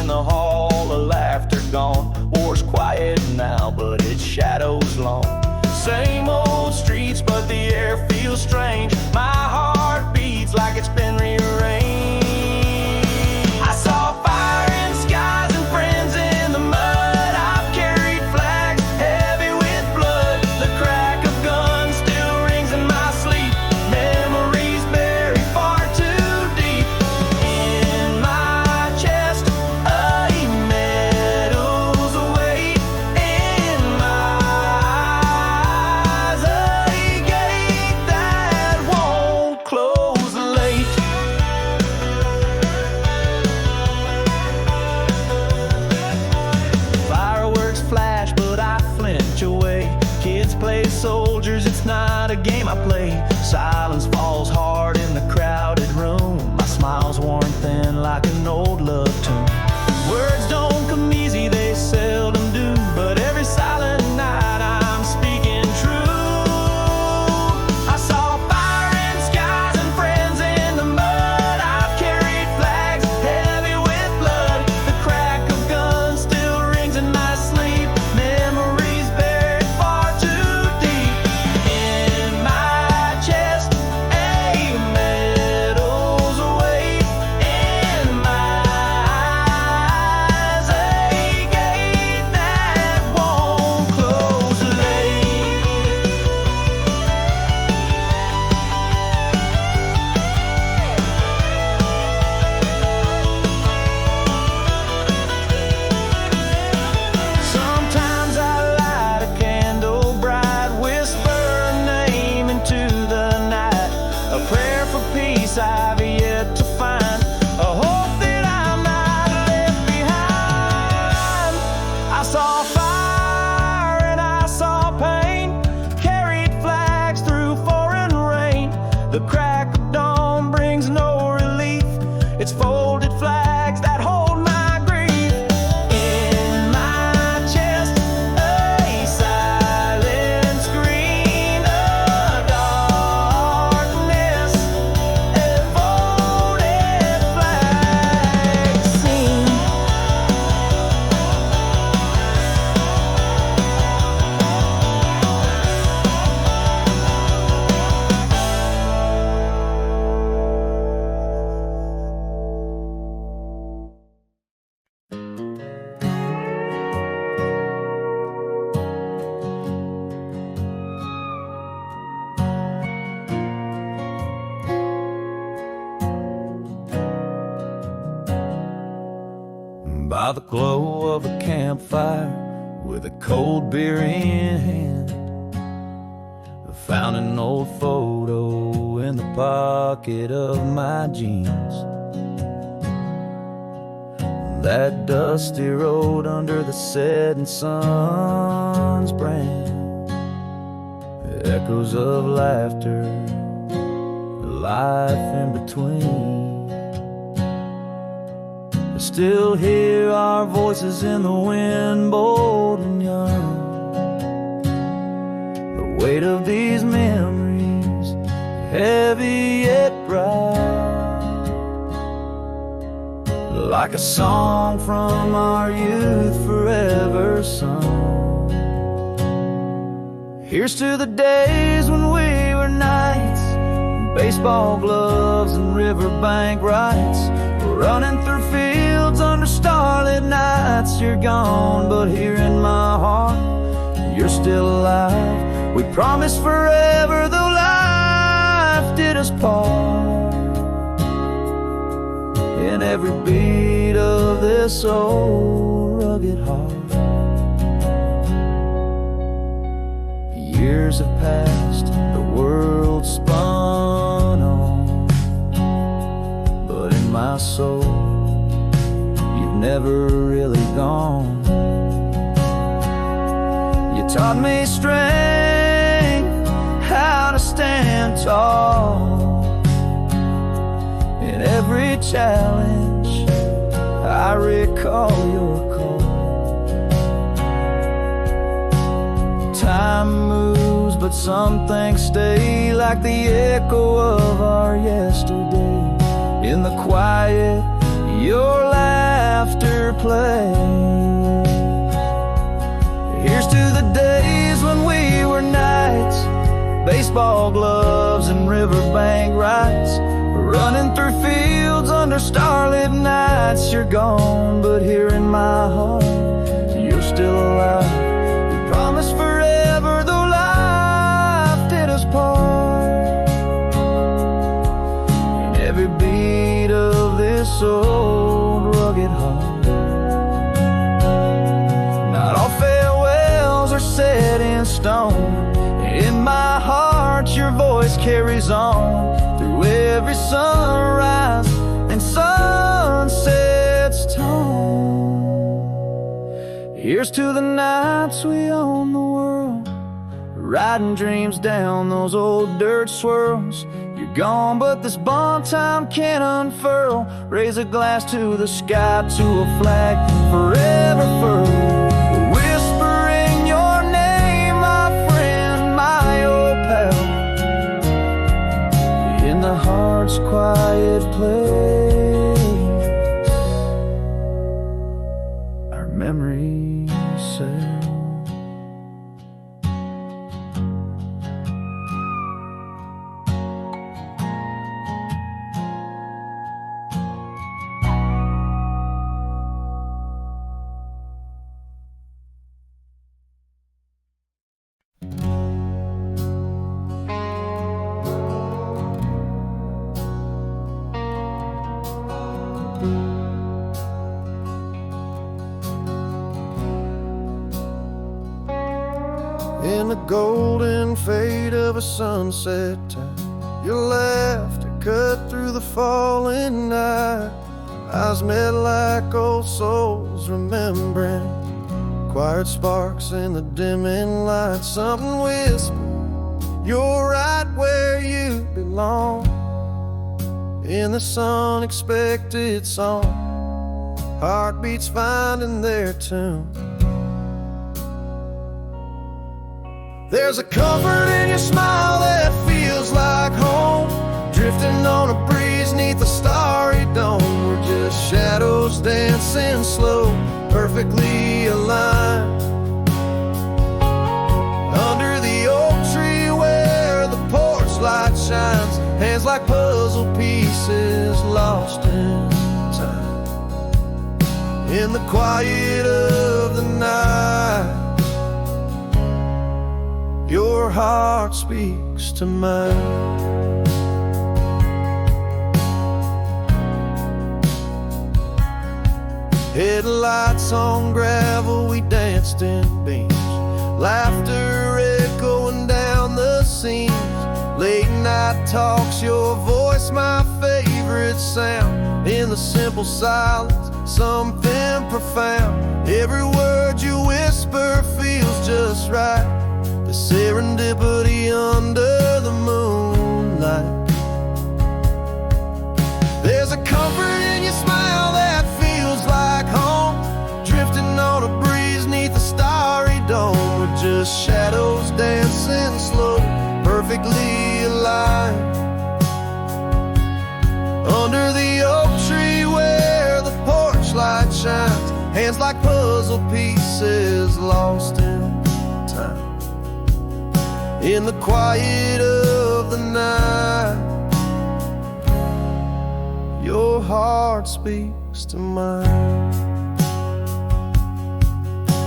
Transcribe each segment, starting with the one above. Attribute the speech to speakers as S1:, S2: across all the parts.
S1: the hall of laughter gone. War's quiet now, but its shadows long. Same old streets, but the air feels strange. My heart beats like it's been rearranged. I saw fire in skies and friends in the mud. I've carried flags heavy with blood. The crack of guns still rings in my sleep. Memories buried far too deep in my chest. A medal's await in my eyes. A gate that won't close late. Fireworks flash, but I flinch away. Kids play soldiers, it's not a game I play. Silence falls hard in the crowded room. My smile's worn thin like an old love tune. Words don't come easy, they seldom do. But every silent night I'm speaking true. I saw fire in skies and friends in the mud. I've carried flags heavy with blood. The crack of guns still rings in my sleep. Memories buried far too deep in my chest. A medal's await in my eyes. A gate that won't close late. Sometimes I light a candle bright, whisper a name into the night. A prayer for peace I've yet to find. A hope that I'm not left behind. I saw fire and I saw pain. Carried flags through foreign rain. The crack of dawn brings no relief. It's folded flags that hold my grief. In my chest, a silent scream. A darkness, a folded flag scene. By the glow of a campfire, with a cold beer in hand, I found an old photo in the pocket of my jeans. That dusty road under the setting sun's brand, echoes of laughter, life in between. I still hear our voices in the wind, bold and young. The weight of these memories, heavy yet bright, like a song from our youth forever sung. Here's to the days when we were knights, baseball gloves and riverbank rights, running through fields under starlit nights. You're gone, but here in my heart, you're still alive. We promised forever, though life did us part. In every beat of this old rugged heart, years have passed, the world spun on, but in my soul, you've never really gone. You taught me strength, how to stand tall. In every challenge, I recall your call. Time moves, but some things stay, like the echo of our yesterday. In the quiet, your laughter place. Here's to the days when we were knights, baseball gloves and riverbank rides, running through fields under starlit nights. You're gone, but here in my heart, you're still alive. We promise forever, though life did us part. And every beat of this old rugged heart, not all farewells are set in stone. In my heart, your voice carries on through every sunrise and sunset's tone. Here's to the nights we own the world, riding dreams down those old dirt swirls. You're gone, but this bond time can't unfurl. Raise a glass to the sky, to a flag forever furled. Whispering your name, my friend, my old pal, in the heart's quiet place, our memories sail. In the golden fade of a sunset time, your laughter cut through the falling night. Eyes met like old souls remembering, quiet sparks in the dimming light. Something whispered, you're right where you belong. In this unexpected song, heartbeats finding their tune. There's a comfort in your smile that feels like home, drifting on a breeze neath a starry dome. We're just shadows dancing slow, perfectly aligned, under the oak tree where the porch light shines. Hands like puzzle pieces lost in time, in the quiet of the night. Your heart speaks to mine. Headlights on gravel, we danced in beams, laughter echoing down the seams. Late night talks, your voice my favorite sound. In the simple silence, something profound. Every word you whisper feels just right, the serendipity under the moonlight. There's a comfort in your smile that feels like home, drifting on a breeze neath a starry dome. We're just shadows dancing slow, perfectly aligned, under the oak tree where the porch light shines. Hands like puzzle pieces lost in time, in the quiet of the night. Your heart speaks to mine.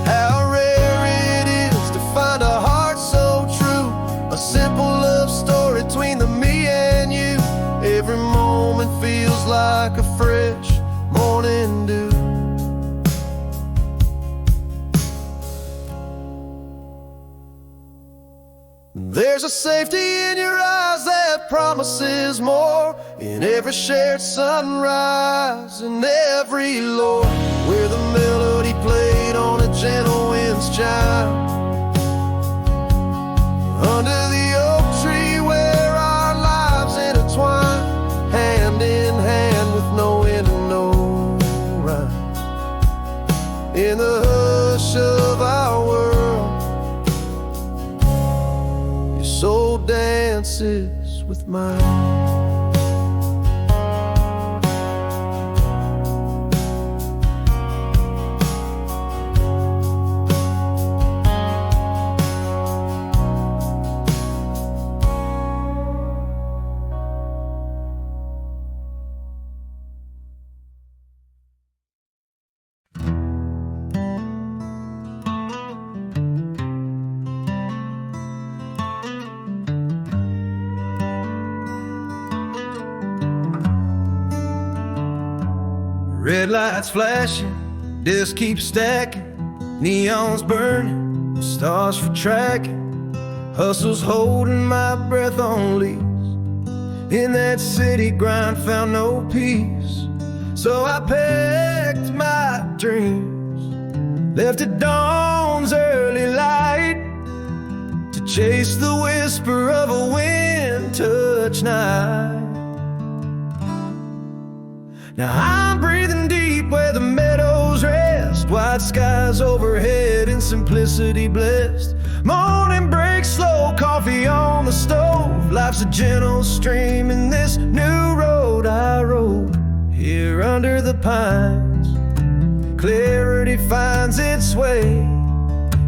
S1: How rare it is to find a heart so true, a simple love story between the me and you. Every moment feels like a fresh morning dew. There's a safety in your eyes that promises more, in every shared sunrise, in every lore, where the melody played on a gentle wind's chime. Under the oak tree where our lives intertwine, hand in hand with no end and no rhyme. In the hush of our world, soul dances with mine. Red lights flashing, discs keep stacking, neons burning, stars for tracking. Hustle's holding my breath on leaves. In that city grind found no peace. So I packed my dreams, left at dawn's early light, to chase the whisper of a wind-touched night. Now I'm breathing deep where the meadows rest, wide skies overhead in simplicity blessed. Morning break, slow coffee on the stove. Life's a gentle stream in this new road I rode. Here under the pines, clarity finds its way.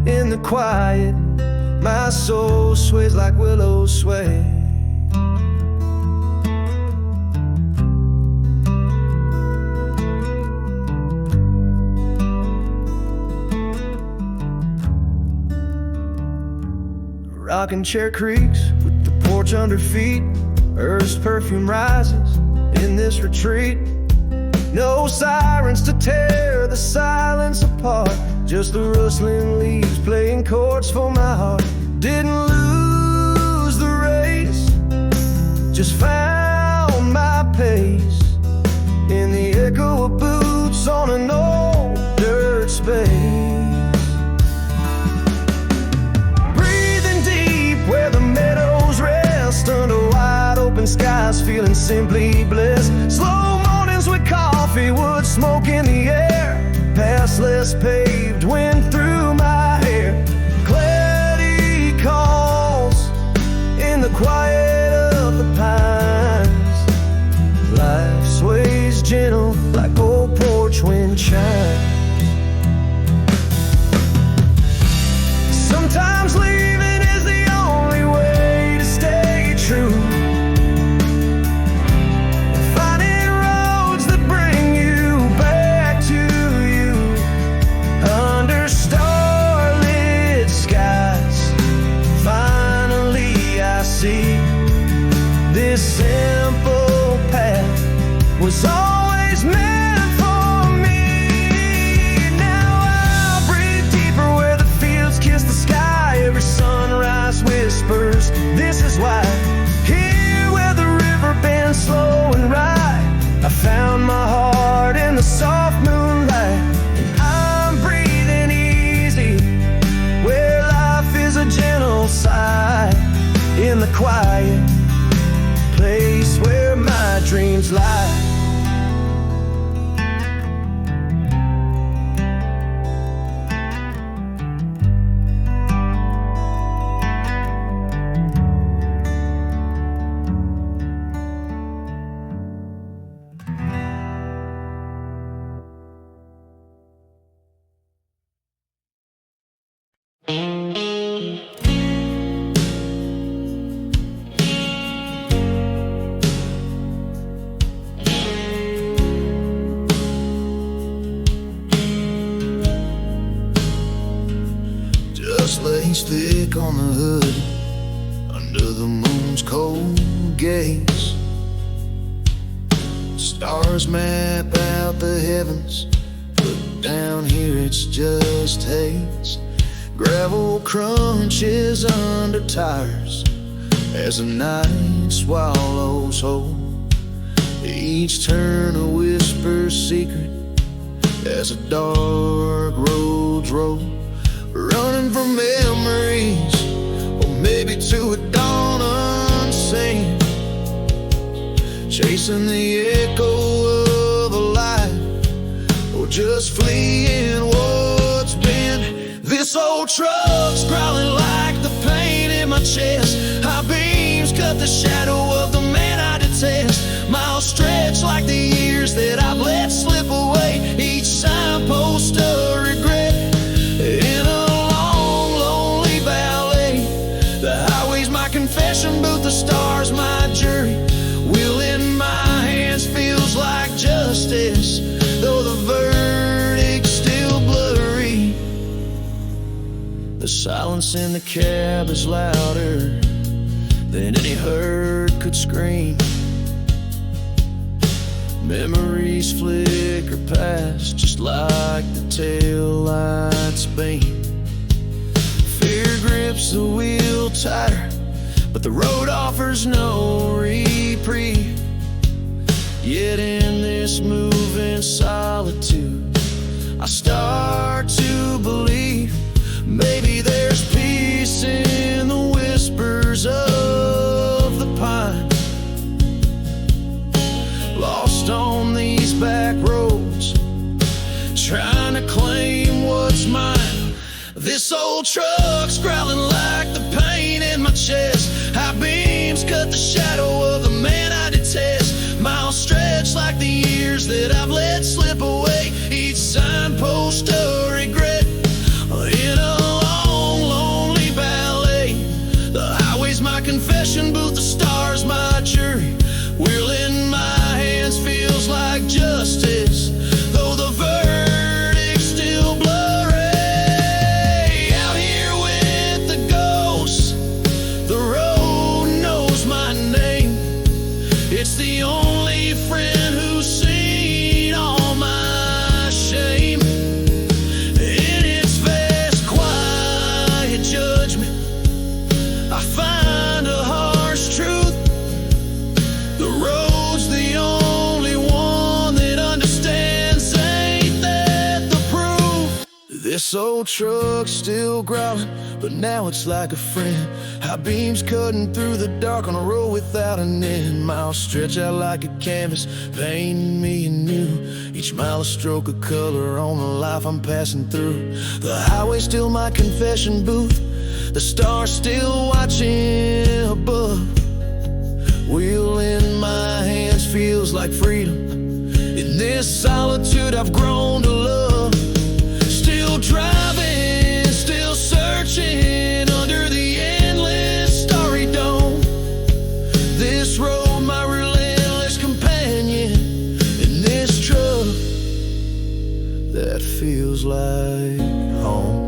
S1: In the quiet, my soul sways like willows sway. Rocking chair creaks with the porch under feet. Earth's perfume rises in this retreat. No sirens to tear the silence apart, just the rustling leaves playing chords for my heart. Didn't lose the race, just found my pace in the echo of boots on an old dirt space. Where the meadows rest under wide open skies, feeling simply blessed. Slow mornings with coffee, wood smoke in the air. Paths less paved, wind through my hair. Clarity calls in the quiet of the pines. Life sways gentle like old porch wind chimes. Sometimes leaving is the only way to stay true. Finding roads that bring you back to you. Under starlit skies, finally I see this simple path was always meant for me. Now I'll breathe deeper where the fields kiss the sky. Every sunrise whispers, this is why. Here where the river bends slow and right, I found my heart in the soft moonlight. And I'm breathing easy where life is a gentle sigh. In the quiet place where my dreams lie. Thick on the hood, under the moon's cold gaze. Stars map out the heavens, but down here it's just haze. Gravel crunches under tires as the night swallows whole. Each turn a whisper secret as the dark roads roll. Running from memories, or maybe to a dawn unseen. Chasing the echo of a life, or just fleeing what's been. This old truck's growling like the pain in my chest. High beams cut the shadow of the man I detest. Miles stretch like the years that I've let slip away. Each signpost a regret. In a long, lonely ballet, the highway's my confession booth, the stars my jury. Will in my hands feels like justice, though the verdict's still blurry. The silence in the cab is louder than any herd could scream. Memories flicker past just like the taillights beam. Fear grips the wheel tighter, but the road offers no reprieve. Yet in this moving solitude, I start to believe maybe there's peace in the whispers of the pine. Lost on these back roads, trying to claim what's mine. This old truck's growling like the pain in my chest. High beams cut the shadow of the man I detest. Miles stretch like the years that I've let slip away. Each signpost a regret in a long, lonely ballet. The highway's my confession booth, the stars my jury. Wheel in my hands feels like justice, though the verdict's still blurry. Out here with the ghosts, the road knows my name. It's the only friend who's seen all my shame. In its vast, quiet judgment, I find a harsh truth. The road's the only one that understands. Ain't that the proof? This old truck's still growling, but now it's like a friend. High beams cutting through the dark on a road without an end. Miles stretch out like a canvas, painting me anew. Each mile a stroke of color on the life I'm passing through. The highway's still my confession booth, the stars still watching above. Wheel in my hands feels like freedom. In this solitude I've grown to love. Still driving, still searching under the endless starry dome. This road my relentless companion. In this truck that feels like home.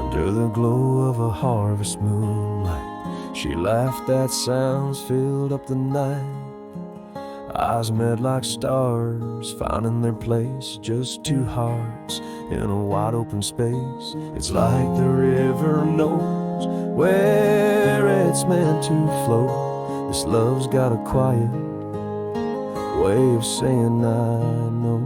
S1: Under the glow of a harvest moonlight, she laughed that sounds filled up the night. Eyes met like stars, finding their place, just two hearts in a wide open space. It's like the river knows where it's meant to flow. This love's got a quiet way of saying I know.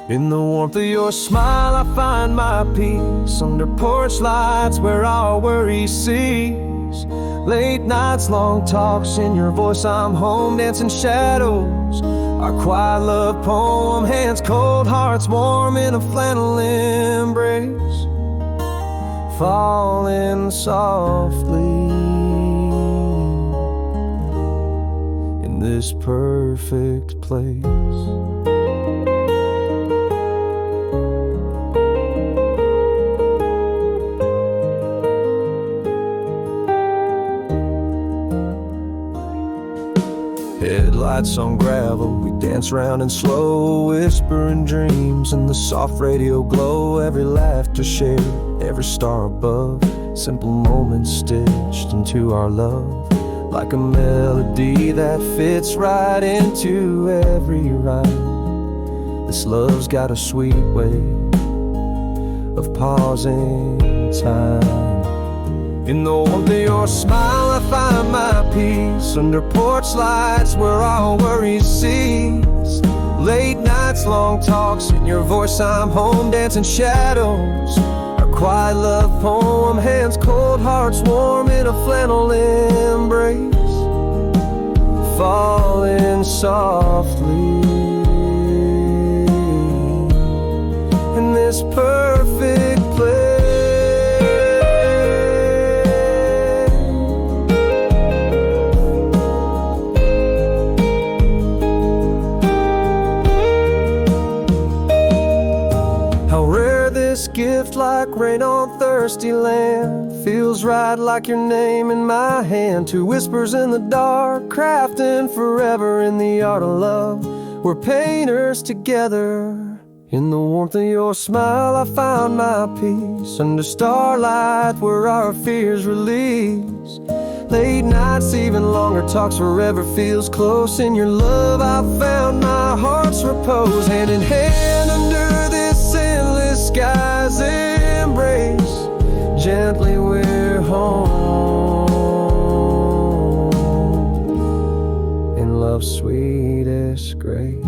S1: In the warmth of your smile I find my peace. Under porch lights where our worries cease. Late nights, long talks, in your voice I'm home. Dancing shadows, our quiet love poem. Hands cold, hearts warm in a flannel embrace. Falling softly in this perfect place. Headlights on gravel, we dance round in slow, whispering dreams in the soft radio glow. Every laughter shared, every star above, simple moments stitched into our love. Like a melody that fits right into every rhyme. This love's got a sweet way of pausing time. In the warmth of your smile I find my peace. Under porch lights where all worries cease. Late nights, long talks, in your voice I'm home. Dancing shadows, our quiet love poem. Hands cold, hearts warm in a flannel embrace. Falling softly in this perfect place.
S2: thirsty land. Feels right like your name in my hand. Two whispers in the dark, crafting forever in the art of love. We're painters together. In the warmth of your smile I found my peace. Under starlight where our fears release. Late nights, even longer talks, forever feels close. In your love I found my heart's repose. Hand in hand under this endless sky's embrace. Gently we're home in love's sweetest grace.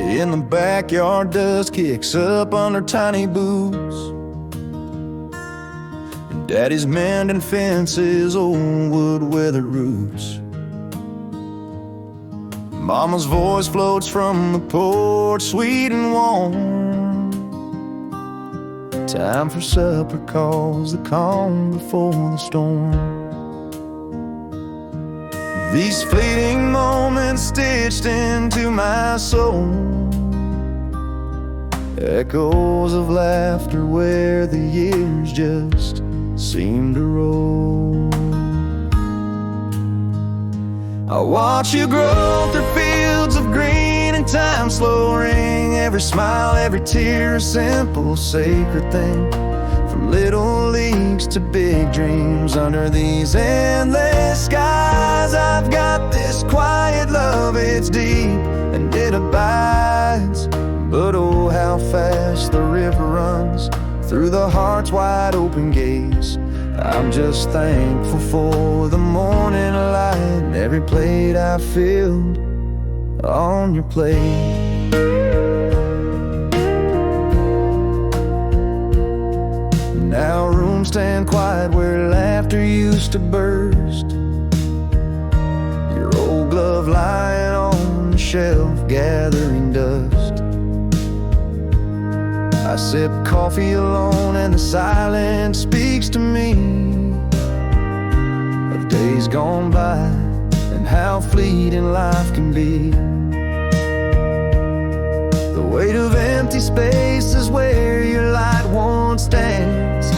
S1: In the backyard, dust kicks up under tiny boots, and Daddy's mending fences, old wood weathered roots. Mama's voice floats from the porch, sweet and warm. Time for supper calls the calm before the storm. These fleeting moments stitched into my soul, echoes of laughter where the years just seem to roll. I watch you grow through fields of green and time slow ring. Every smile, every tear, a simple sacred thing. From little leagues to big dreams under these endless skies. I've got this quiet love, it's deep and it abides. But oh, how fast the river runs through the heart's wide open gates. I'm just thankful for the morning light and every plate I filled on your plate. Now rooms stand quiet where laughter used to burst. Your old glove lying on the shelf gathering dust. I sip coffee alone and the silence speaks to me of days gone by and how fleeting life can be. The weight of empty space is where your light once danced.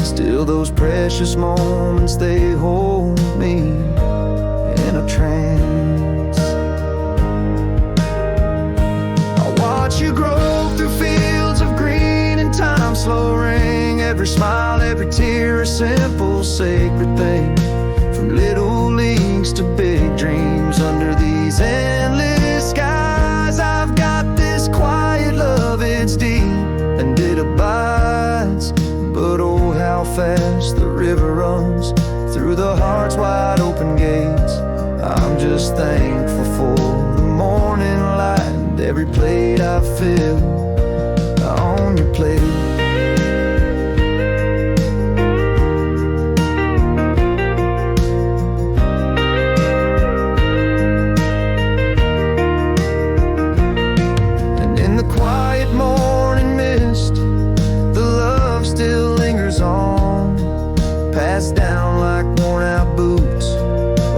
S1: Still those precious moments, they hold me in a trance. I watch you grow through fields of green and time slow ring. Every smile, every tear, a simple sacred thing. From little leagues to big dreams under these endless skies. I've got this quiet love, it's deep and it abides. But oh, how fast the river runs through the heart's wide open gates. I'm just thankful for the morning light and every plate I fill on your plate. Down like worn out boots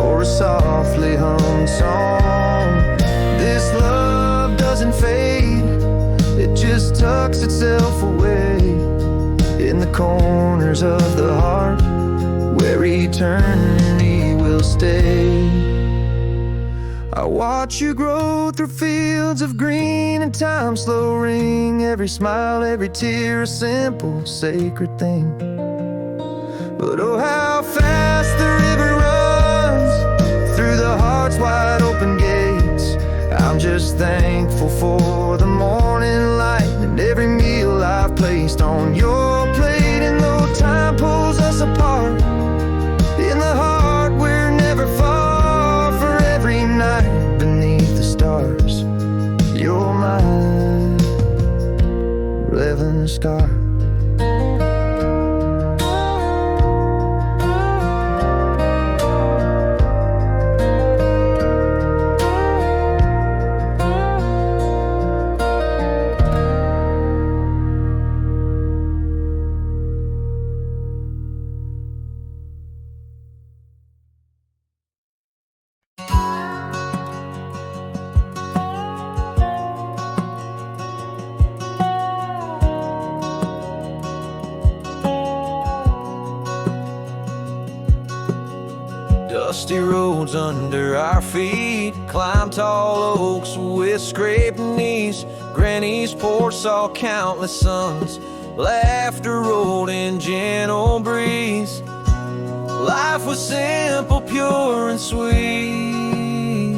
S1: or a softly hummed song. This love doesn't fade, it just tucks itself away in the corners of the heart where eternity will stay. I watch you grow through fields of green and time slow ring. Every smile, every tear, a simple sacred thing. But oh, how fast the river runs through the heart's wide open gates. I'm just thankful for the morning light and every meal I've placed on your plate. And though time pulls us apart, in the heart we're never far. For every night beneath the stars, you're my 11th star. Dusty roads under our feet, climb tall oaks with scraped knees. Granny's porch saw countless suns, laughter rolled in gentle breeze. Life was simple, pure and sweet.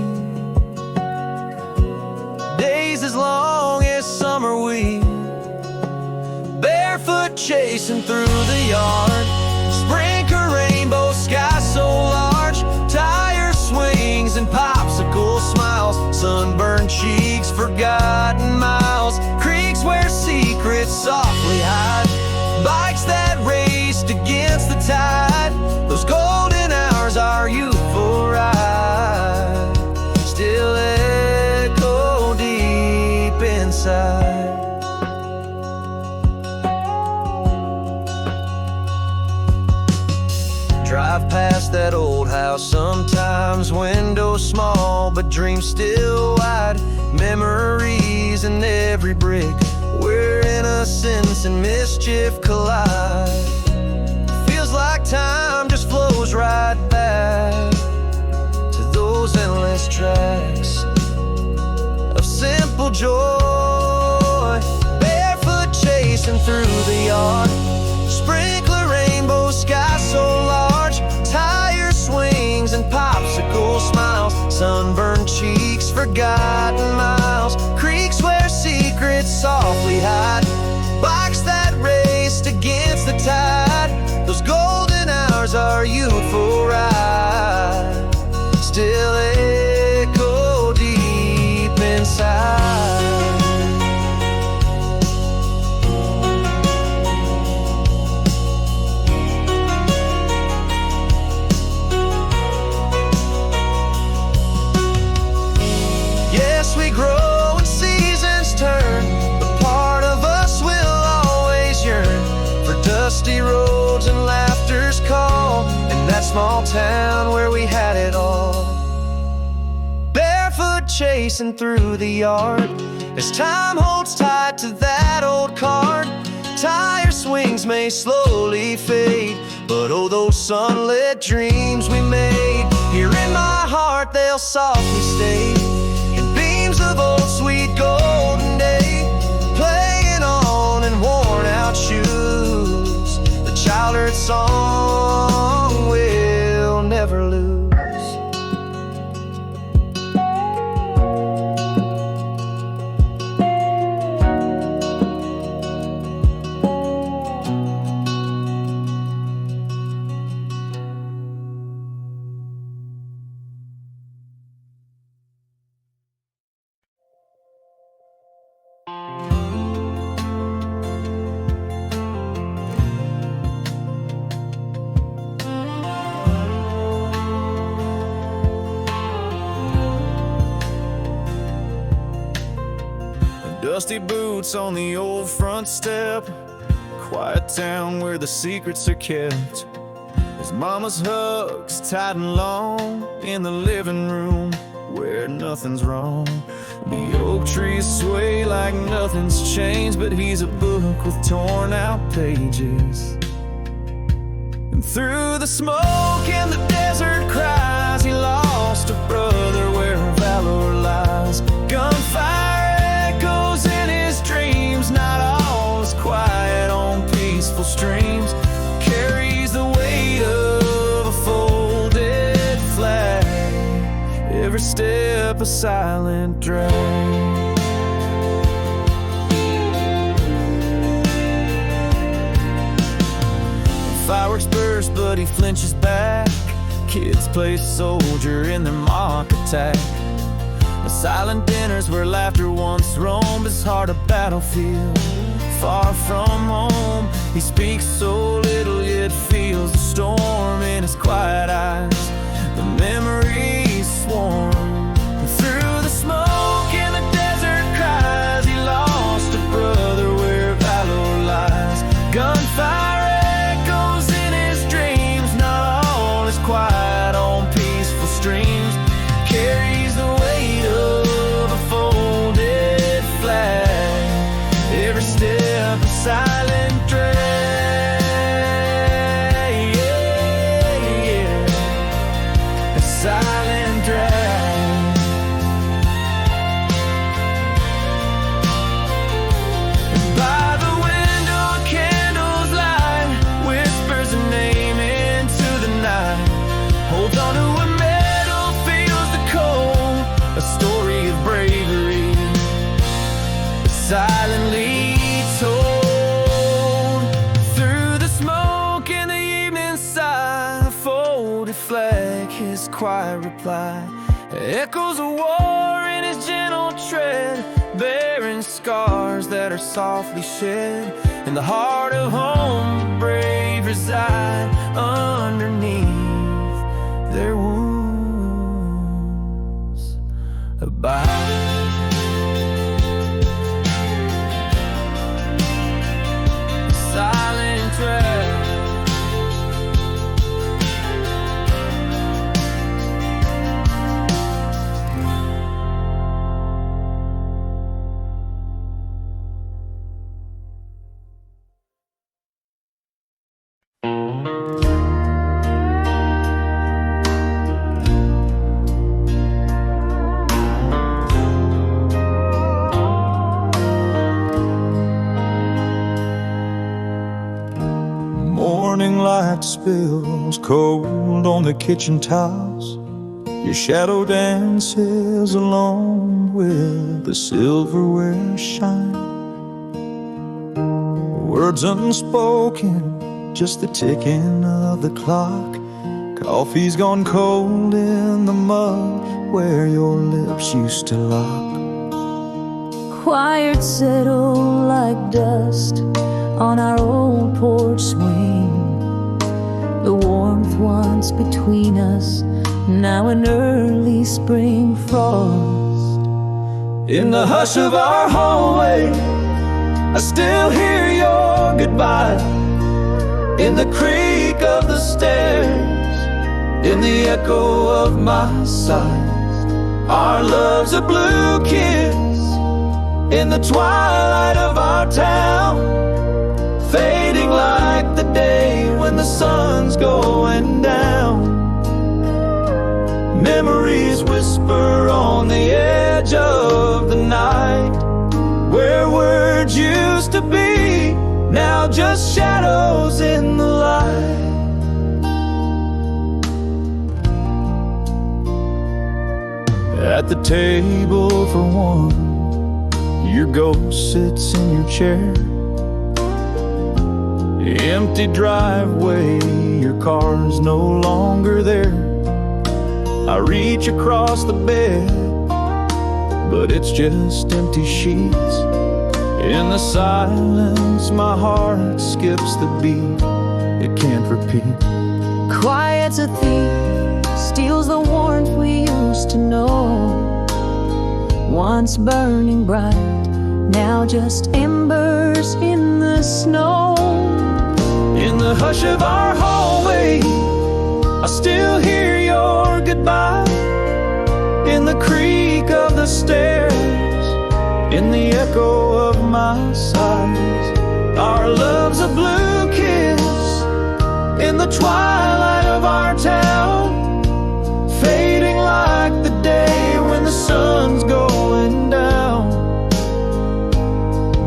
S1: Days as long as summer we barefoot chasing through the yard. Sprinkle rainbow sky so large, tire swings and popsicle smiles. Sunburned cheeks, forgotten miles, creeks where secrets softly hide. Bikes that raced against the tide, those golden hours, our youthful ride, still echo deep inside. Drive past that old house sometimes, windows small but dreams still wide. Memories in every brick where innocence and mischief collide. Feels like time just flows right back to those endless tracks of simple joy. Barefoot chasing through the yard, sprinkler rainbow sky so large, tire swings and popsicle smiles. Sunburned cheeks, forgotten miles, creeks where secrets softly hide. Bikes that raced against the tide, those golden hours, our youthful ride, still echo deep inside. Yes, we grow and seasons turn, but part of us will always yearn for dusty roads and laughter's call, in that small town where we had it all. Barefoot chasing through the yard, as time holds tight to that old card. Tire swings may slowly fade, but oh, those sunlit dreams we made, here in my heart they'll softly stay. Of old sweet golden day, playing on in worn out shoes, the childhood song we'll never lose. Dusty boots on the old front step, quiet town where the secrets are kept. His mama's hugs tight and long in the living room where nothing's wrong. The oak trees sway like nothing's changed, but he's a book with torn out pages. And through the smoke and the desert cries, he lost a brother where valor lies. Gunfire echoes in his dreams, not all is quiet on peaceful streams. Carries the weight of a folded flag, every step a silent drag. Fireworks burst, but he flinches back. Kids play soldier in their mock attack. The silent dinners where laughter once roamed, his heart a battlefield, far from home. He speaks so little yet feels the storm in his quiet eyes. The memories swarm. And through the smoke and the desert cries, he lost a brother where valor lies. Gunfire echoes in his dreams, not all is quiet on peaceful streams. Carries the weight of a folded flag, every step a silent drag.
S2: quiet reply. Echoes of war in his gentle tread, bearing scars that are softly shed. In the heart of home, the brave reside underneath their wounds abide. Silent tread,
S1: morning light spills cold on the kitchen tiles. Your shadow dances alone with the silverware shine. Words unspoken, just the ticking of the clock. Coffee's gone cold in the mug where your lips used to lock.
S3: Quiet settle like dust on our old porch swing. The warmth once between us, now an early spring frost.
S1: In the hush of our hallway, I still hear your goodbye. In the creak of the stairs, in the echo of my sighs. Our love's a blue kiss in the twilight of our town, fading like the day when the sun's going down. Memories whisper on the edge of the night, where words used to be, now just shadows in the light. At the table for one, your ghost sits in your chair. Empty driveway, your car's no longer there. I reach across the bed, but it's just empty sheets. In the silence, my heart skips the beat. It can't repeat.
S3: Quiet's a thief, steals the warmth we used to know. Once burning bright, now just embers in the snow.
S1: In the hush of our hallway, I still hear your goodbye. In the creak of the stairs, in the echo of my sighs. Our love's a blue kiss in the twilight of our town, fading like the day when the sun's going down.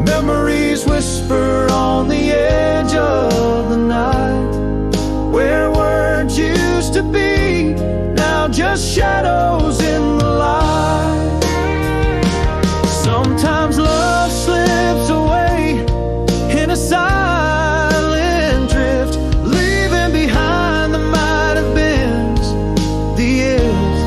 S1: Memories whisper on the edge of the night, where words used to be, now just shadows in the light. Sometimes love slips away in a silent drift, leaving behind the might have beens, the is.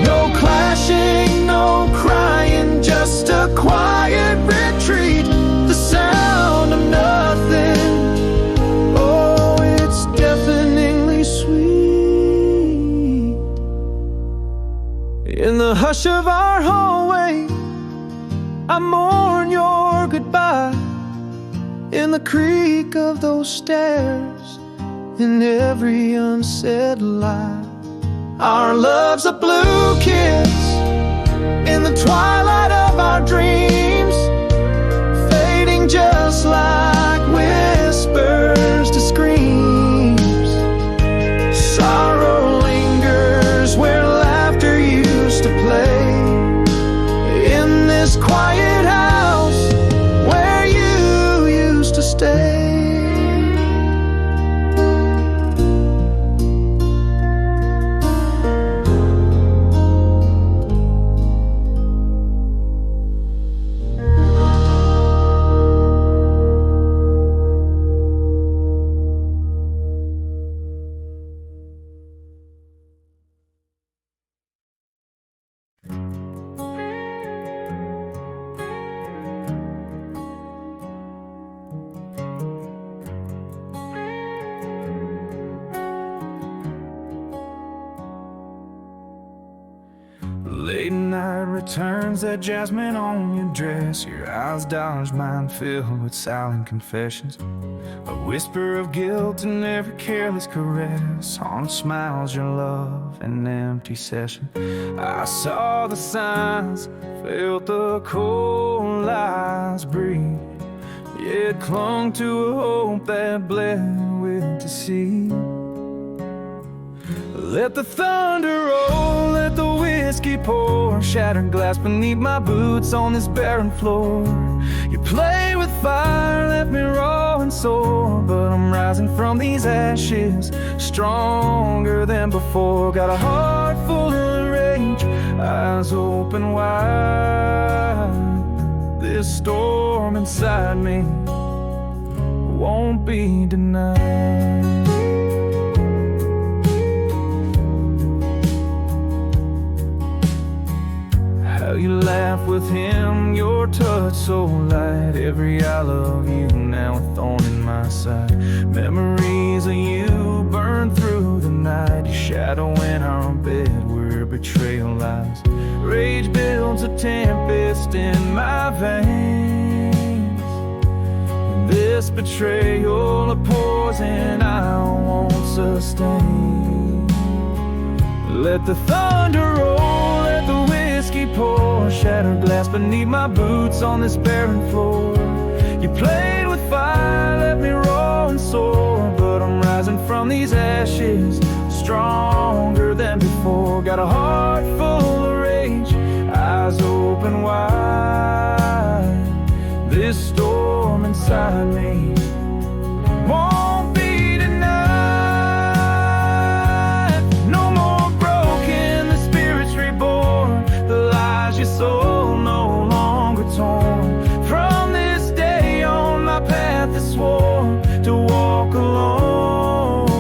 S1: No clashing, no crying, just a quiet retreat, the sound of nothing. Oh, it's deafeningly sweet. In the hush of our hallway, I mourn your goodbye. In the creak of those stairs, in every unsaid lie. Our love's a blue kiss in the twilight of our dreams, fading just like whispers to screams. Sorrow lingers where laughter used to play, in this quiet house where you used to stay. light returns that jasmine on your dress. Your eyes dodge mine filled with silent confessions. A whisper of guilt in every careless caress. On smiles your love an empty session. I saw the signs, felt the cold lies breathe, yet clung to a hope that bled with deceit. Let the thunder roll, let the whiskey pour. Shattered glass beneath my boots on this barren floor. You play with fire, left me raw and sore, but I'm rising from these ashes, stronger than before. Got a heart full of rage, eyes open wide. This storm inside me won't be denied. How you laugh with him, your touch so light. Every I love you now a thorn in my side. Memories of you burn through the night. Your shadow in our bed where betrayal lies. Rage builds a tempest in my veins. This betrayal a poison I won't sustain. Let the thunder roll, let the whiskey pour. Shattered glass beneath my boots on this barren floor. You played with fire, left me raw and sore, but I'm rising from these ashes, stronger than before. Got a heart full of rage, eyes open wide. This storm inside me won't be denied. No more broken, the spirit's reborn. The lies you sold no longer torn. From this day on my path is sworn to walk alone,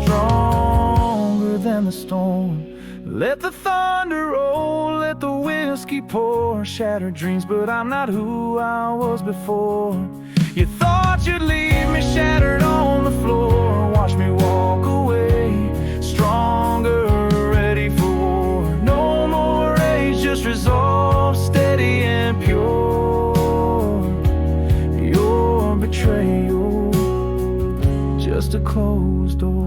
S1: stronger than the storm. Let the thunder roll, let the whiskey pour. Shattered dreams, but I'm not who I was before. You thought you'd leave me shattered on the floor. Watch me walk away, stronger, ready for war. No more rage, just resolve, steady and pure. Your betrayal, just a closed door.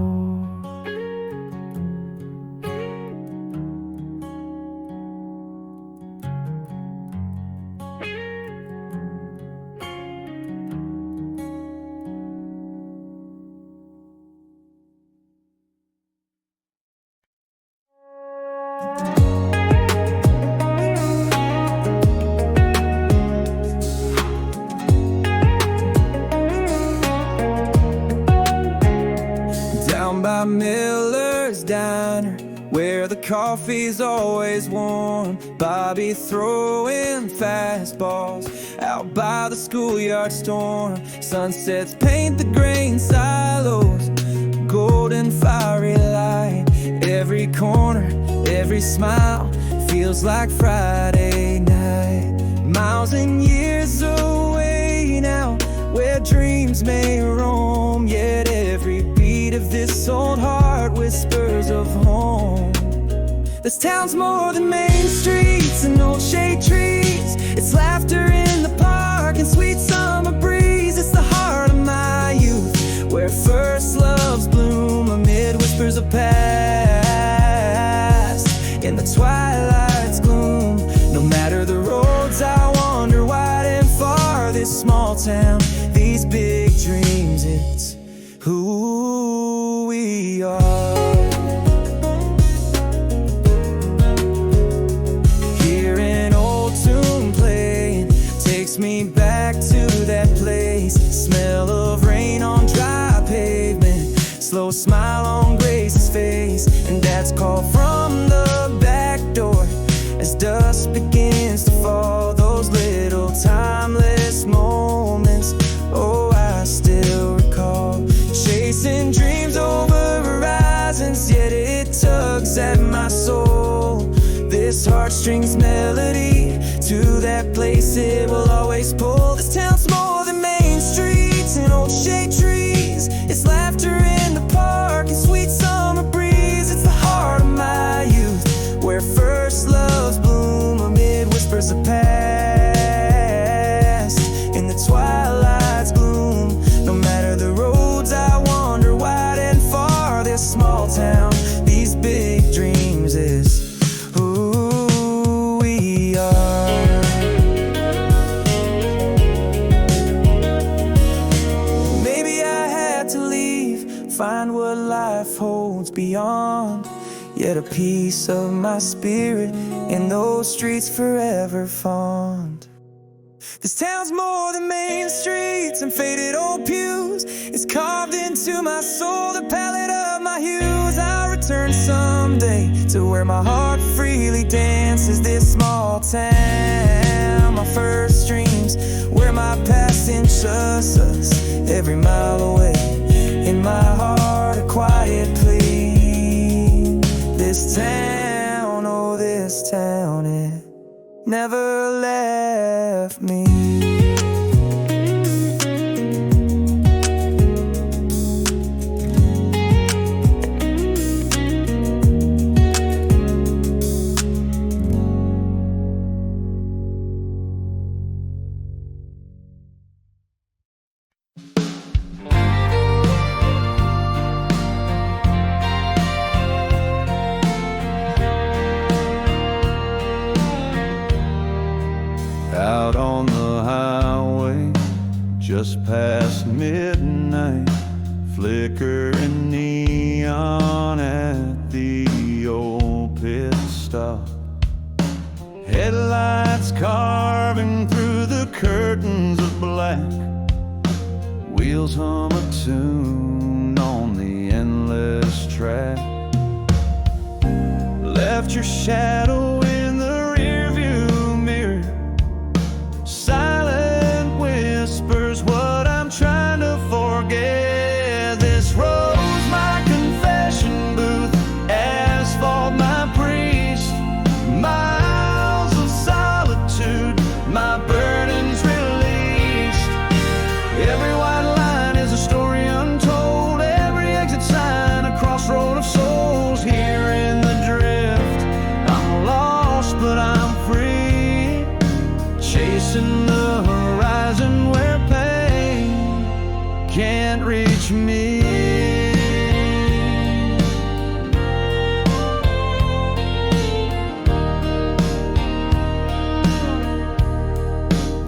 S2: By Miller's Diner, where the coffee's always warm. Bobby throwing fastballs out by the schoolyard storm. Sunsets paint the grain silos, golden fiery light. Every corner, every smile feels like Friday night. Miles and years away now, where dreams may roam, yet every beat of this old heart whispers of home. This town's more than main streets and old shade trees. It's laughter in the park and sweet summer breeze. It's the heart of my youth, where first loves bloom amid whispers of past. In the twilight's gloom, no matter the roads I wander wide and far, this small town, these big dreams, it's who we are. Hear an old tune playing takes me back to that place. Smell of rain on dry pavement, slow smile on Grace's face, and Dad's call from the back door as dusk begins to fall. Those little timeless moments, oh, I still recall. Chasing dreams over horizons, yet it tugs at my soul. This heartstrings melody to that place it will always pull. This town's more than main streets and old shade trees. It's laughter in the park and sweet summer breeze. It's the heart of my youth, where first love
S4: find what life holds beyond. Yet a piece of my spirit in those streets forever fond. This town's more than main streets and faded old pews. It's carved into my soul, the palette of my hues. I'll return someday to where my heart freely dances. This small town, my first dreams, where my past entrusts us every mile away. In my heart a quiet plea. This town, oh this town, it never left me.
S1: Out on the highway, just past midnight, flickering neon at the old pit stop. Headlights carving through the curtains of black. Wheels hum a tune on the endless track. Left your shadow in the rearview mirror. Silent whispers what I'm trying to forget. This road's my confession booth, asphalt my priest. Miles of solitude, my burdens released. Every white line is a story untold. Every exit sign a crossroad of souls. Here in the drift, I'm lost but I'm free. Chasing the horizon where pain can't reach me.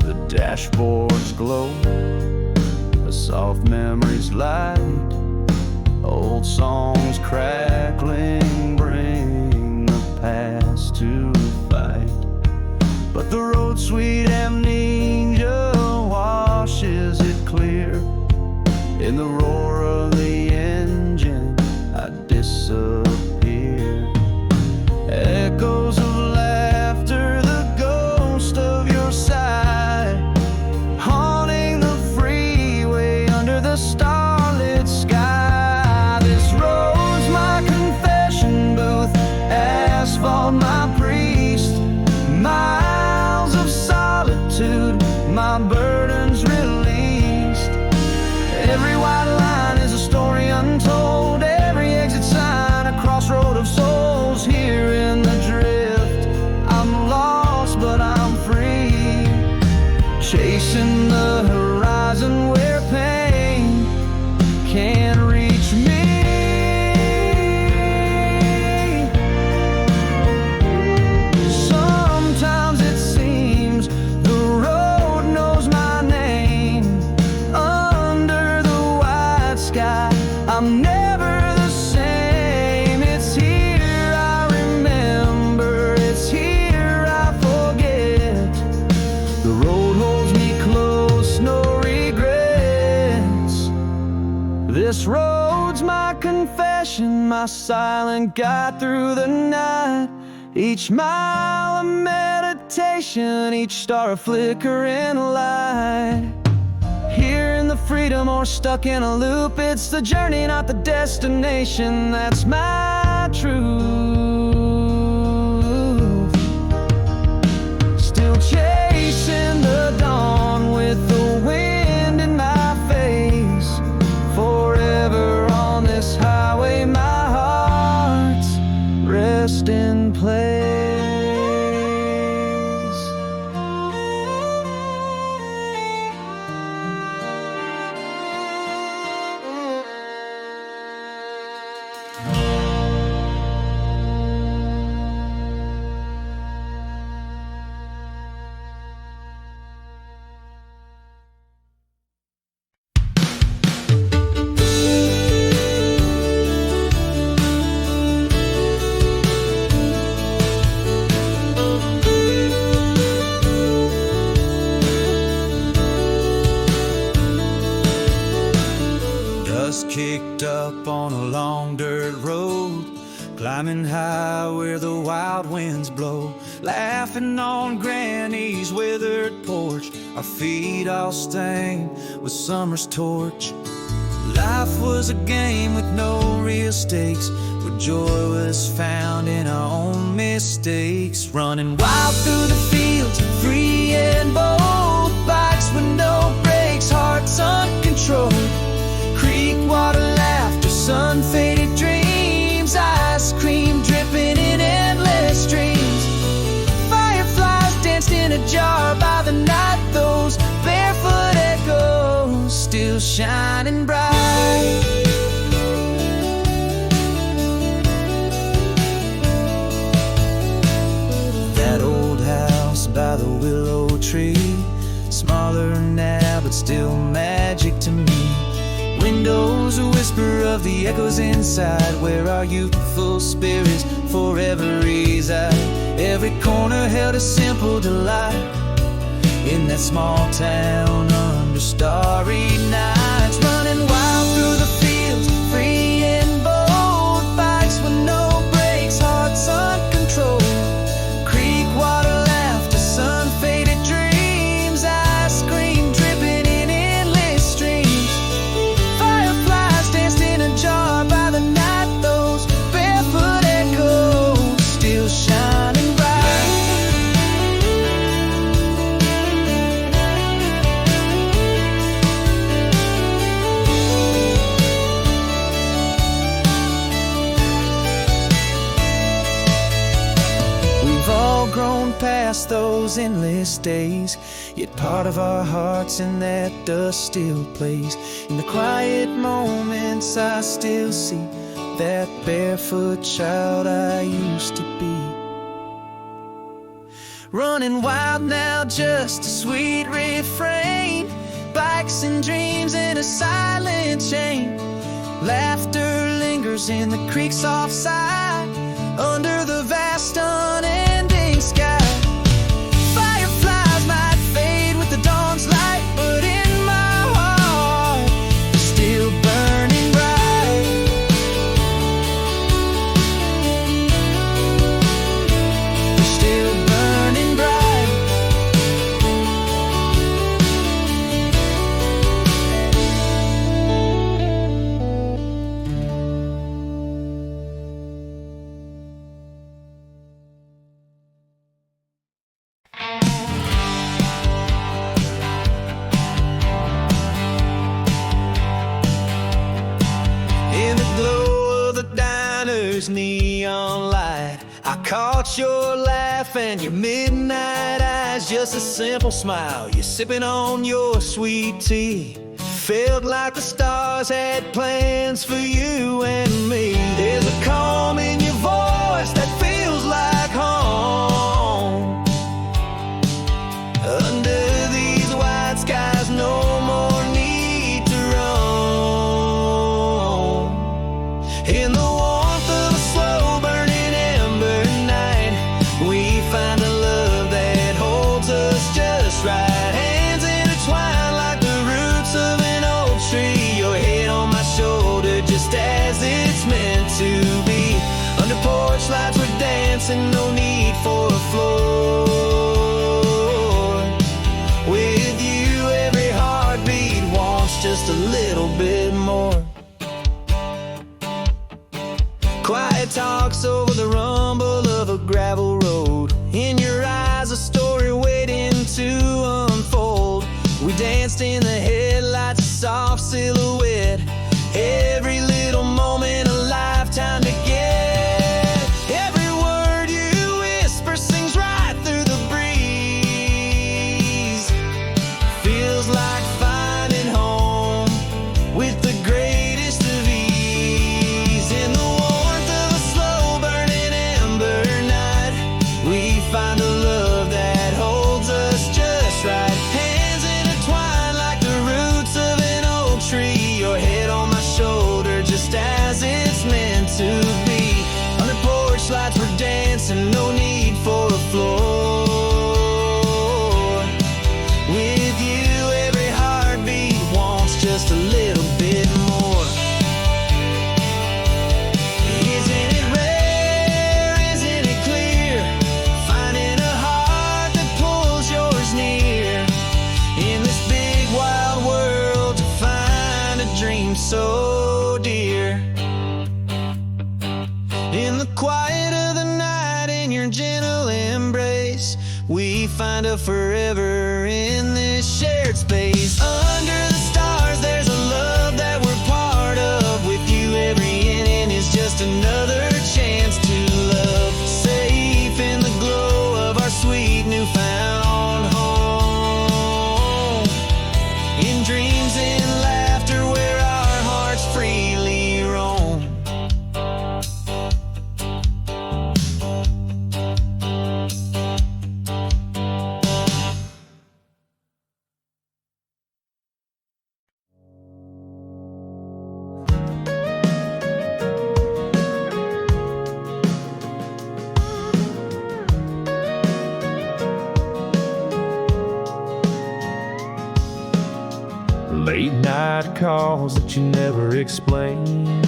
S1: The dashboards glow, the soft memories light. Old songs crackling bring the past to fight. But the road's sweet amnesia washes it clear. In the roar of the engine, I disappear. Echoes of laughter, the ghost of your side, haunting the freeway under the starlit sky. This road's my confession booth, asphalt my priest. Miles of solitude, my burdens released. Every white line is a story untold. Every exit sign a crossroad of souls. Here in the drift, I'm lost but I'm free. Chasing the horizon where pain can't reach me. Sometimes it seems the road knows my name. Under the white sky, I'm never the same. It's here I remember, it's here I forget. The road holds me close, no regrets. This road's my confession, my silent guide through the night. Each mile a meditation, each star a flickering light. Here in the freedom or stuck in a loop, it's the journey, not the destination. That's my truth. Still chasing the dawn with the wind in my face. Forever on this highway, my heart's resting place.
S5: just kicked up on a long dirt road, climbing high where the wild winds blow, laughing on Granny's withered porch, our feet all stained with summer's torch. Life was a game with no real stakes, where joy was found in our own mistakes. Running wild through the fields, free and bold, bikes with no brakes, hearts uncontrolled. Creek water, laughter, sun-faded dreams, ice cream dripping in endless streams. Fireflies danced in a jar by the night, those barefoot echoes still shining bright. That old house by the willow tree, smaller now but still magic to me. Windows, a whisper of the echoes inside, where our youthful spirits forever reside. Every corner held a simple delight, in that small town under starry nights. Running wild through the fields, free and bold, bikes with no brakes, hearts uncontrolled. Creek water, laughter, sun-faded dreams, ice cream dripping in endless streams. Fireflies danced in a jar by the night, those barefoot echoes still shining bright. Grown past those endless days, yet part of our hearts in that dust still plays. In the quiet moments I still see that barefoot child I used to be. Running wild now, just a sweet refrain, bikes and dreams in a silent chain. Laughter lingers in the creek's offside, under the vast unending sky. Fireflies might fade with the dawn's light, but in my heart they're still burning bright. They're still burning bright. Neon light, I caught your laugh and your midnight eyes, just a simple smile, you're sipping on your sweet tea. Felt like the stars had plans for you and me. There's a calm in your voice that feels like home. Under these white skies, no more need to roam. In the right, hands intertwined like the roots of an old tree. Your head on my shoulder, just as it's meant to be. Under porch lights we're dancing, no need for a floor. With you every heartbeat wants just a little bit more. Quiet talks over the rumble of a gravel road. In your eyes a story waiting to unfold. We danced in the headlights, a soft silhouette. Every little moment a lifetime to get. Every word you whisper sings right through the breeze. Feels like finding home with the greatest of ease. In the warmth of a slow burning ember night, we find a love that holds us just right. Hands intertwined like the roots of an old tree. Your head on my shoulder, just as it's meant to be. Under porch lights we're dancing, no need for a floor. With you every heartbeat wants just a little bit more.
S1: dreams so dear. In the quiet of the night, in your gentle embrace, we find a forever in this shared space. Under the stars, there's a love that we're part of. With you, every inning is just another chance to love. Safe in the glow of our sweet newfound home. In dreams and laughter where our hearts freely roam.
S2: Late night calls that you never explain.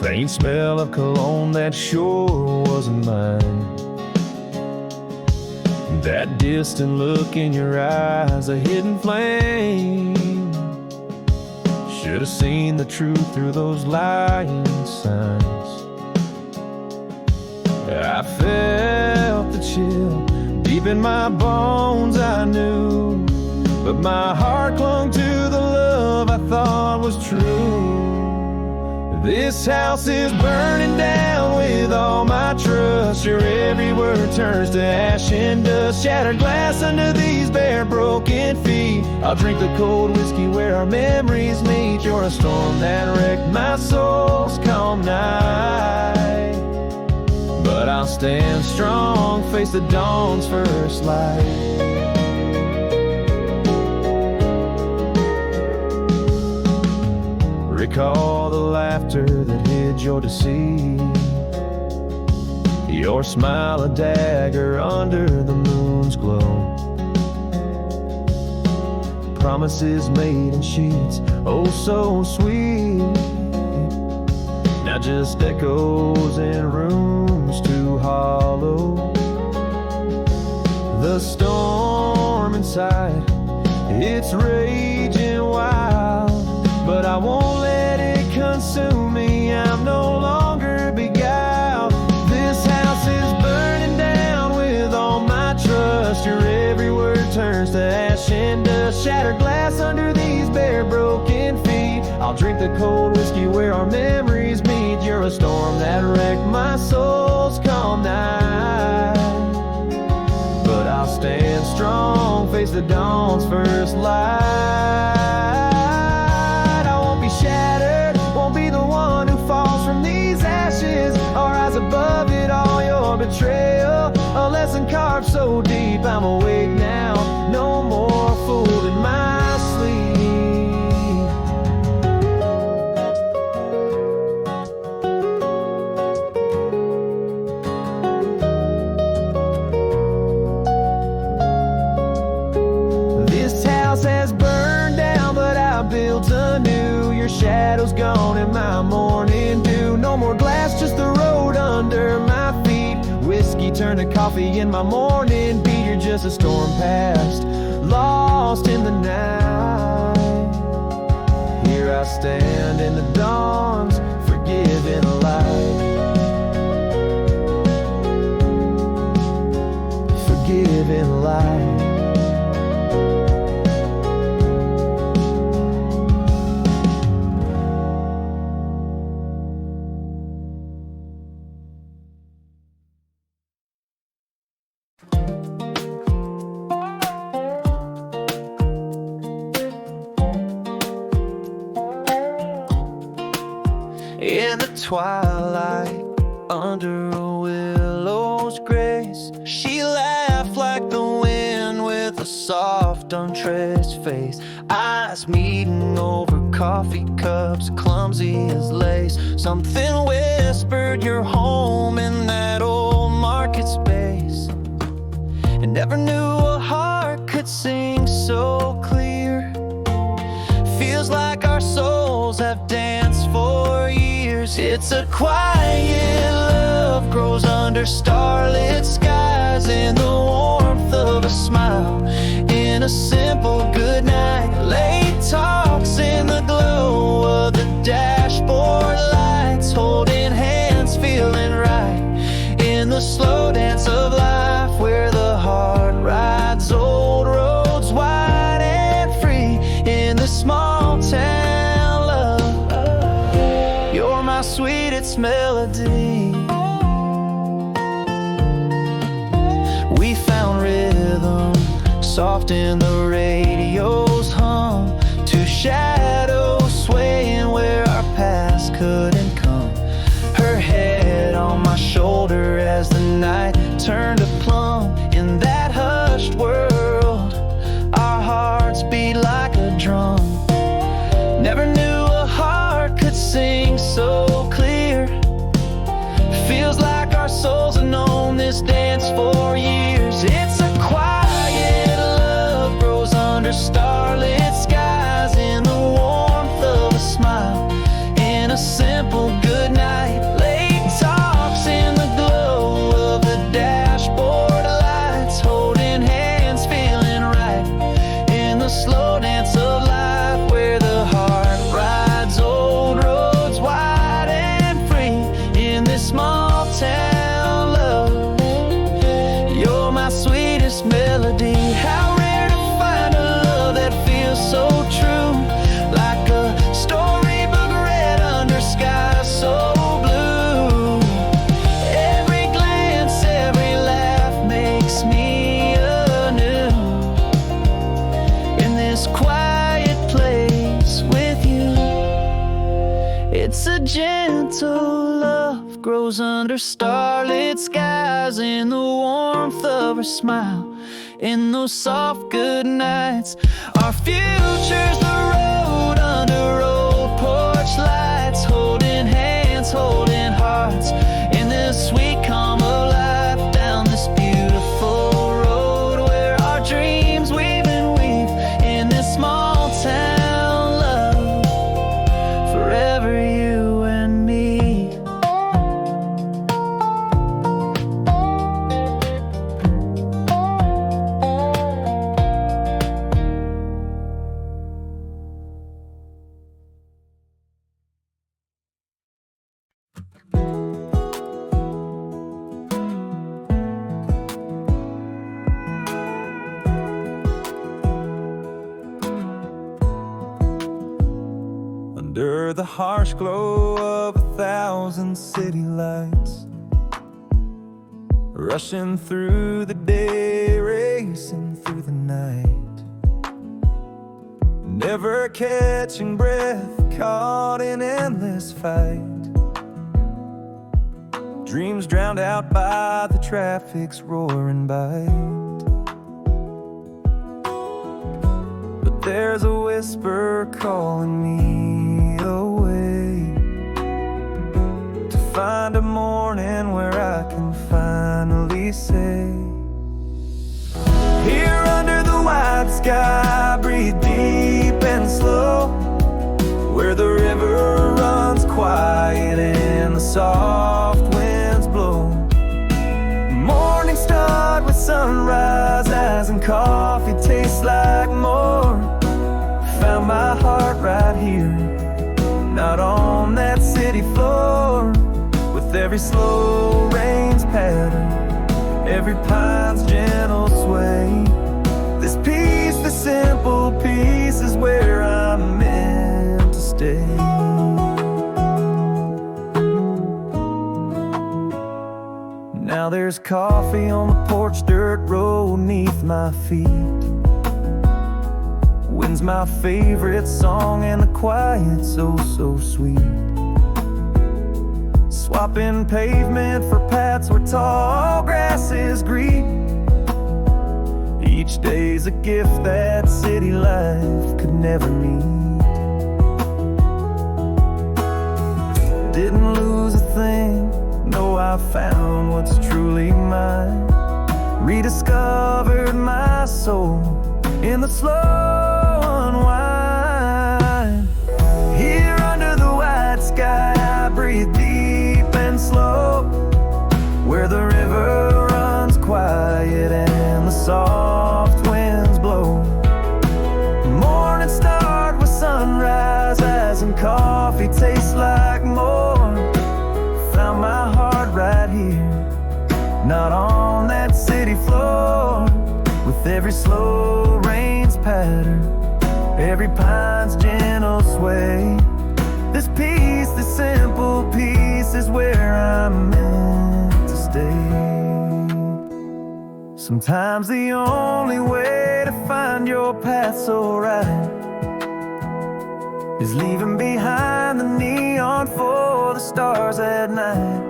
S2: Faint smell of cologne that sure wasn't mine. That distant look in your eyes, a hidden flame. Should have seen the truth through those lying signs. I felt the chill deep in my bones, I knew. But my heart clung to the love I thought was true. This house is burning down with all my trust. Your every word turns to ash and dust. Shattered glass under these bare broken feet. I'll drink the cold whiskey where our memories meet. You're a storm that wrecked my soul's calm night. But I'll stand strong, face the dawn's first light. Recall the laughter that hid your deceit. Your smile a dagger under the moon's glow. Promises made in sheets, oh so sweet. Now just echoes in rooms too hollow. The storm inside, it's raging wild. But I won't let it consume me, I'm no longer beguiled. This house is burning down with all my trust. Your every word turns to ash and dust. Shattered glass under these bare broken feet. I'll drink the cold whiskey where our memories meet. You're a storm that wrecked my soul's calm night. But I'll stand strong, face the dawn's first light. Shattered, won't be the one who falls from these ashes. Our eyes above it all, your betrayal. A lesson carved so deep, I'm awake now. No more fooled in my sleep. This house has burned down, but I built anew. Shadows gone in my morning dew. No more glass, just the road under my feet. Whiskey turned to coffee in my morning beat. You're just a storm past, lost in the night. Here I stand in the dawn's forgiving light. Forgiving light.
S1: In the twilight, under a willow's grace, she laughed like the wind with a soft, untraced face. Eyes meeting over coffee cups, clumsy as lace. Something whispered, you're home in that old market space. And never knew a heart could sing so clear. Feels like our souls have danced for years. It's a quiet love, grows under starlit skies. In the warmth of a smile, in a simple goodnight. Late talks in the glow of the dashboard lights, holding hands, feeling right in the slow dance of life, where the heart rides old roads wide and free in this small town love. You're my sweetest melody. We found rhythm soft in the radio's hum, two shadows swaying where our past couldn't come. Her head on my shoulder as the night turned to plumb. In that hushed world, our hearts beat like a drum. Never knew a heart could sing so clear. Feels like our souls have known this dance for years. It's a quiet love, grows under starlit skies, in the warmth of a smile, in a simple good night. Late talks in the glow of the dashboard lights, holding hands, feeling right in the slow dance of life, where the heart rides old roads wide and free in this small town love. You're my sweetest melody. How rare to find a love that feels so true, like a storybook read under skies so blue. Every glance, every laugh makes me anew in this quiet place with you. It's a gentle love, grows under starlit skies, in the warmth of her smile, in those soft good nights. Our future's the road under old porch lights, holding hands, holding hearts, in this sweet calm of life, down this beautiful road where our dreams weave and weave in this small town love. Forever you and me.
S4: Under the harsh glow of 1,000 city lights, rushing through the day, racing through the night, never catching breath, caught in endless fight. Dreams drowned out by the traffic's roaring bite. But there's a whisper calling me away, to find a morning where I can finally say, here under the white sky, breathe deep and slow, where the river runs quiet and the soft winds blow. Morning start with sunrise, eyes and coffee tastes like more. Found my heart right here, not on that city floor. With every slow rain's pattern, every pine's gentle sway, this peace, this simple peace, is where I'm meant to stay. Now there's coffee on the porch, dirt road neath my feet. Wind's my favorite song and the quiet so sweet. Swapping pavement for paths where tall grasses greet. Each day's a gift that city life could never meet. Didn't lose a thing, no, I found what's truly mine. Rediscovered my soul in the slow unwind. Here under the white sky, I breathe deep and slow, where the river runs quiet and the soft winds blow. Morning start with
S2: skies and coffee tastes like more. Found my heart right here, not on that city floor. With every slow rain's patter, every pine's gentle sway, this peace, this simple peace is where I'm meant to stay. Sometimes the only way to find your path so right is leaving behind the neon for the stars at night.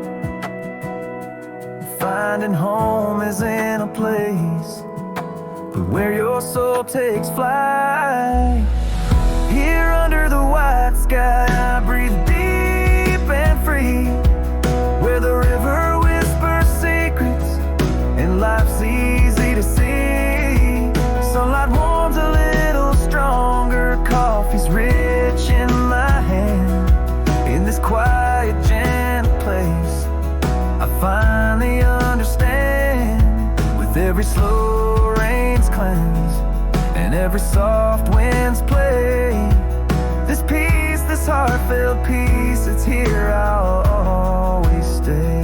S2: Finding home is in a place, but where your soul takes flight. Here under the white sky I breathe deep and free, where the river whispers secrets and life's easy to see. Sunlight warms a little stronger, coffee's rich in my hand. In this quiet, gentle place I finally understand. With every slow rain's cleanse and every soft wind's play, this peace, this heartfelt peace, it's here, I'll always stay.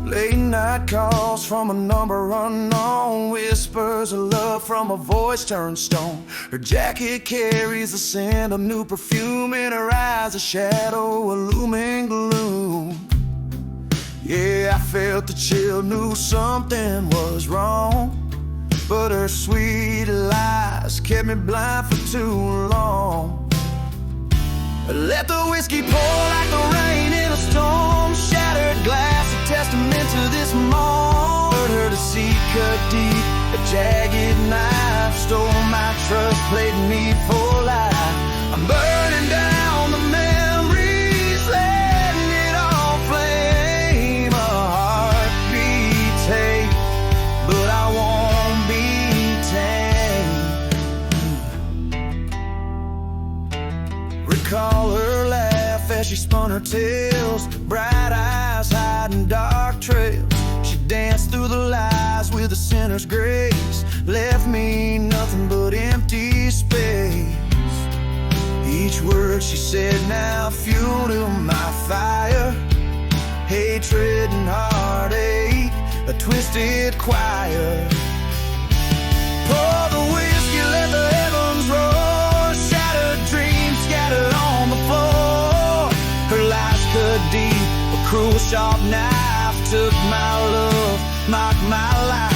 S5: Late night calls from a number unknown, whispers of love from a voice turned stone. Her jacket carries the scent of new perfume, in her eyes a shadow, a looming gloom. Yeah, I felt the chill, knew something was wrong, but her sweet lies kept me blind for too long. Let the whiskey pour like the rain in a storm, shattered glass, a testament to this morn. Heard her deceit cut deep, a jagged knife stole my trust, played me for life. I'm burning down the memories, letting it all flame. A heartbeat take, but I won't be tamed. Recall her laugh as she spun her tales, bright eyes hiding dark trails. She danced through the lies with a sinner's grace, left me nothing but empty space. Each word she said now fuel to my fire, hatred and heartache, a twisted choir. Pour the whiskey, let the heavens roar, shattered dreams scattered on the floor. Her lies cut deep, a cruel sharp knife took my love, mocked my life.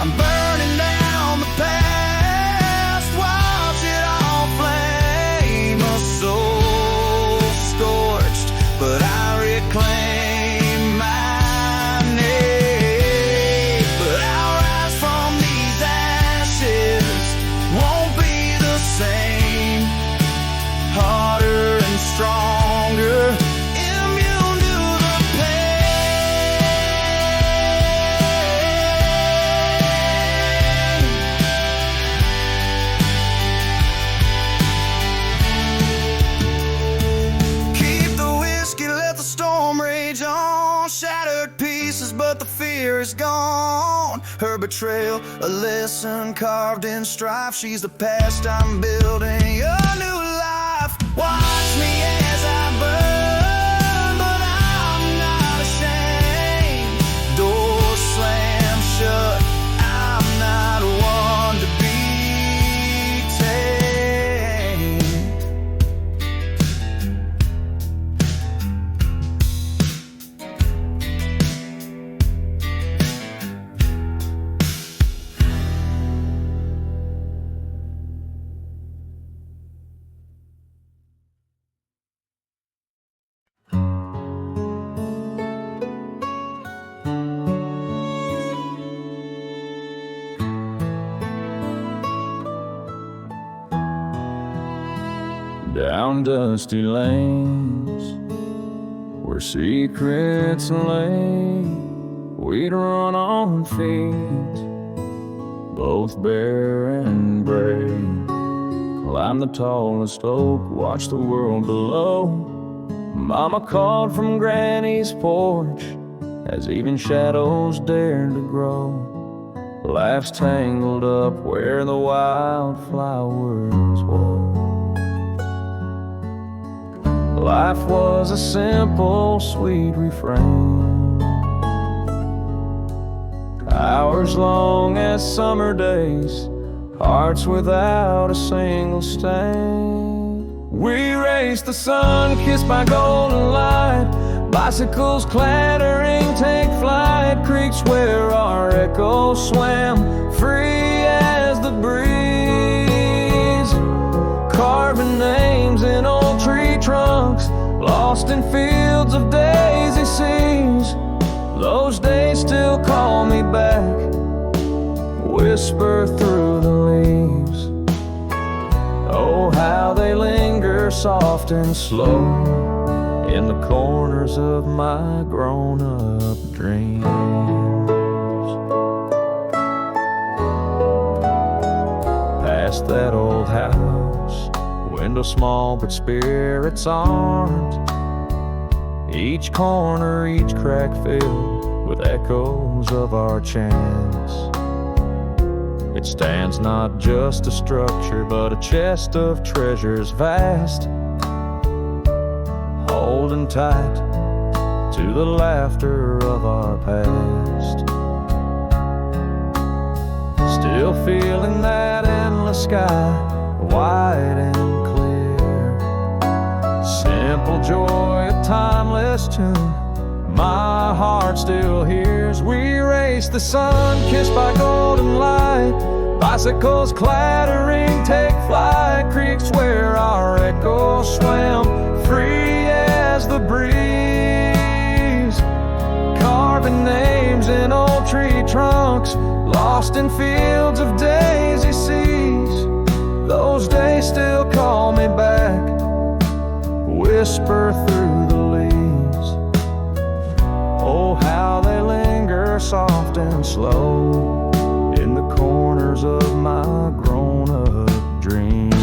S5: I'm burning down the past, watch it all flame. A soul scorched, but I reclaim my name. But I'll rise from these ashes, won't be the same, harder and stronger, immune to the pain. Keep the whiskey, let the storm rage on, shattered pieces, but the fear is gone. Her betrayal, a lesson carved in strife. She's the past, I'm building a new life. Watch me as I burn, but I'm not ashamed. Doors slam shut, I'm not one to be tamed.
S1: Down dusty lanes where secrets lay, we
S6: we'd run on feet, both bare and brave. Climb the tallest oak, watch the world below. Mama called from Granny's porch as even shadows dared to grow. Laughs tangled up where the wildflowers wore. Life was a simple, sweet refrain, hours long as summer days, hearts without a single stain. We raced the sun, kissed by golden light, bicycles clattering, take flight, creeks where our echoes swam, free as the breeze, carving names in old tree trunks, lost in fields of daisy seas. Those days still call me back, whisper through the leaves. Oh, how they linger soft and slow in the corners of my grown-up dreams. Past that old house, window small but spirits armed, each corner, each crack filled with echoes of our chants. It stands not just a structure, but a chest of treasures vast, holding tight to the laughter of our past. Still feeling that endless sky, wide and clear. Simple joy, a timeless tune, my heart still hears. We race the sun, kissed by golden light, bicycles clattering, take flight, creeks where our echoes swam, free as the breeze, carving names in old tree trunks, lost in fields of daisy seas. Those days still call me back, whisper through the leaves. Oh, how they linger soft and slow in the corners of my grown-up dreams.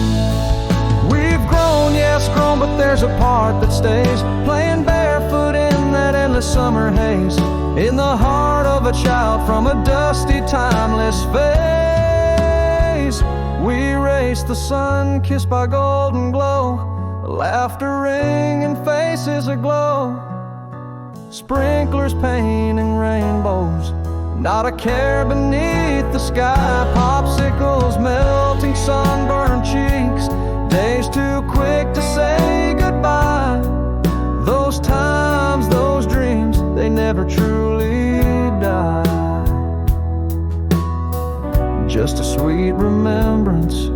S6: We've grown, yes, grown, but there's a part that stays, playing barefoot in that endless summer haze, in the heart of a child from a dusty, timeless phase. We race the sun, kissed by golden glow, laughter ringing, faces aglow, sprinklers painting rainbows, not a care beneath the sky, popsicles melting sunburned cheeks, days too quick to say goodbye. Those times, those dreams, they never truly die. Just a sweet remembrance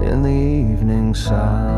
S6: in the evening silence.